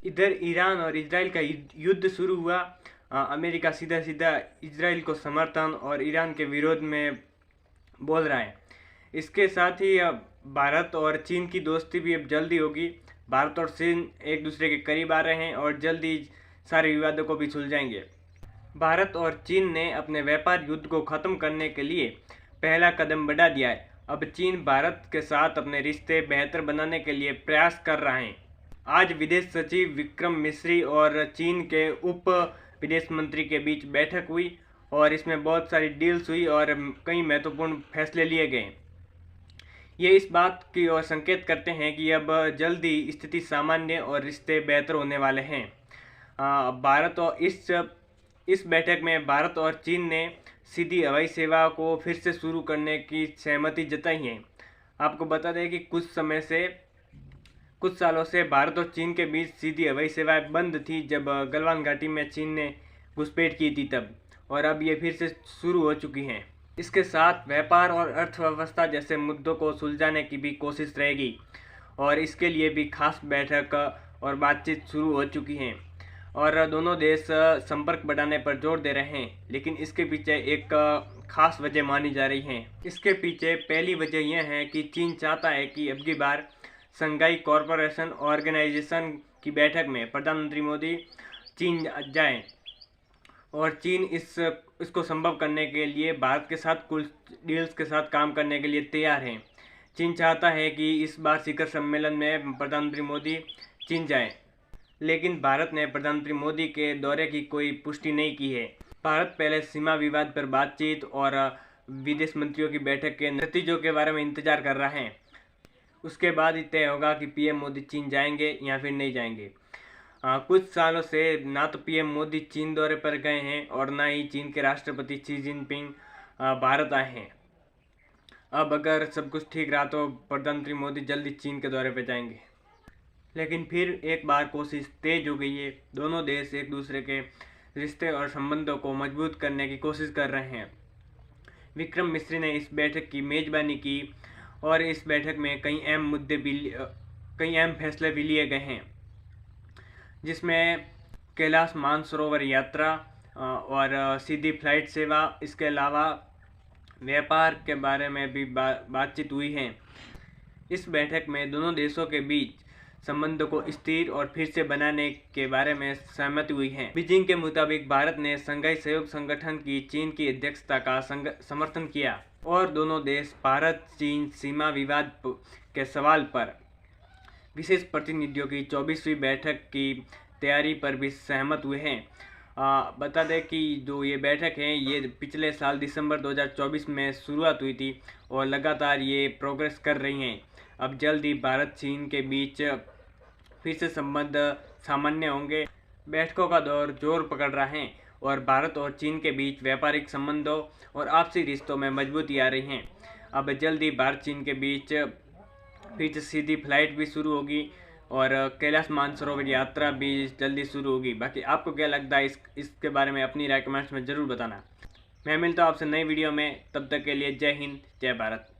इधर ईरान और इजराइल का युद्ध शुरू हुआ। अमेरिका सीधा सीधा इजराइल को समर्थन और ईरान के विरोध में बोल रहा है। इसके साथ ही अब भारत और चीन की दोस्ती भी अब जल्दी होगी। भारत और चीन एक दूसरे के करीब आ रहे हैं और जल्दी सारे विवादों को भी सुलझाएंगे। भारत और चीन ने अपने व्यापार युद्ध को खत्म करने के लिए पहला कदम बढ़ा दिया है। अब चीन भारत के साथ अपने रिश्ते बेहतर बनाने के लिए प्रयास कर रहा है। आज विदेश सचिव विक्रम मिस्री और चीन के उप विदेश मंत्री के बीच बैठक हुई और इसमें बहुत सारी डील्स हुई और कई महत्वपूर्ण फैसले लिए गए। ये इस बात की ओर संकेत करते हैं कि अब जल्दी स्थिति सामान्य और रिश्ते बेहतर होने वाले हैं। भारत और इस बैठक में भारत और चीन ने सीधी हवाई सेवा को फिर से शुरू करने की सहमति जताई है। आपको बता दें कि कुछ सालों से भारत और चीन के बीच सीधी हवाई सेवाएं बंद थी जब गलवान घाटी में चीन ने घुसपैठ की थी तब, और अब ये फिर से शुरू हो चुकी हैं। इसके साथ व्यापार और अर्थव्यवस्था जैसे मुद्दों को सुलझाने की भी कोशिश रहेगी और इसके लिए भी खास बैठक और बातचीत शुरू हो चुकी हैं और दोनों देश संपर्क बढ़ाने पर जोर दे रहे हैं। लेकिन इसके पीछे एक खास वजह मानी जा रही है। इसके पीछे पहली वजह यह है कि चीन चाहता है कि अब की बार शंघाई कॉरपोरेशन ऑर्गेनाइजेशन की बैठक में प्रधानमंत्री मोदी चीन जाएं और चीन इसको संभव करने के लिए भारत के साथ कुछ डील्स के साथ काम करने के लिए तैयार है। चीन चाहता है कि इस बार शिखर सम्मेलन में प्रधानमंत्री मोदी चीन जाएं, लेकिन भारत ने प्रधानमंत्री मोदी के दौरे की कोई पुष्टि नहीं की है। भारत पहले सीमा विवाद पर बातचीत और विदेश मंत्रियों की बैठक के नतीजों के बारे में इंतजार कर रहा है। उसके बाद ही तय होगा कि पीएम मोदी चीन जाएंगे या फिर नहीं जाएंगे। कुछ सालों से ना तो पीएम मोदी चीन दौरे पर गए हैं और ना ही चीन के राष्ट्रपति शी जिनपिंग भारत आए हैं। अब अगर सब कुछ ठीक रहा तो प्रधानमंत्री मोदी जल्दी चीन के दौरे पर जाएंगे। लेकिन फिर एक बार कोशिश तेज हो गई है। दोनों देश एक दूसरे के रिश्ते और संबंधों को मजबूत करने की कोशिश कर रहे हैं। विक्रम मिस्री ने इस बैठक की मेजबानी की और इस बैठक में कई अहम फैसले भी लिए गए हैं, जिसमें कैलाश मानसरोवर यात्रा और सीधी फ्लाइट सेवा, इसके अलावा व्यापार के बारे में भी बातचीत हुई है। इस बैठक में दोनों देशों के बीच संबंधों को स्थिर और फिर से बनाने के बारे में सहमति हुई है। बीजिंग के मुताबिक भारत ने शंघाई सहयोग संगठन की चीन की अध्यक्षता का समर्थन किया और दोनों देश भारत चीन सीमा विवाद के सवाल पर विशेष प्रतिनिधियों की 24वीं बैठक की तैयारी पर भी सहमत हुए हैं। बता दें कि जो ये बैठक है ये पिछले साल दिसंबर 2024 में शुरुआत हुई थी और लगातार ये प्रोग्रेस कर रही हैं। अब जल्द ही भारत चीन के बीच फिर से संबंध सामान्य होंगे। बैठकों का दौर जोर पकड़ रहा है और भारत और चीन के बीच व्यापारिक संबंधों और आपसी रिश्तों में मजबूती आ रही है। अब जल्द ही भारत चीन के बीच फिर से सीधी फ्लाइट भी शुरू होगी और कैलाश मानसरोवर यात्रा भी जल्दी शुरू होगी। बाकी आपको क्या लगता है इसके बारे में अपनी राय कमेंट्स में ज़रूर बताना। मैं मिलता हूँ आपसे नई वीडियो में, तब तक के लिए जय हिंद जय भारत।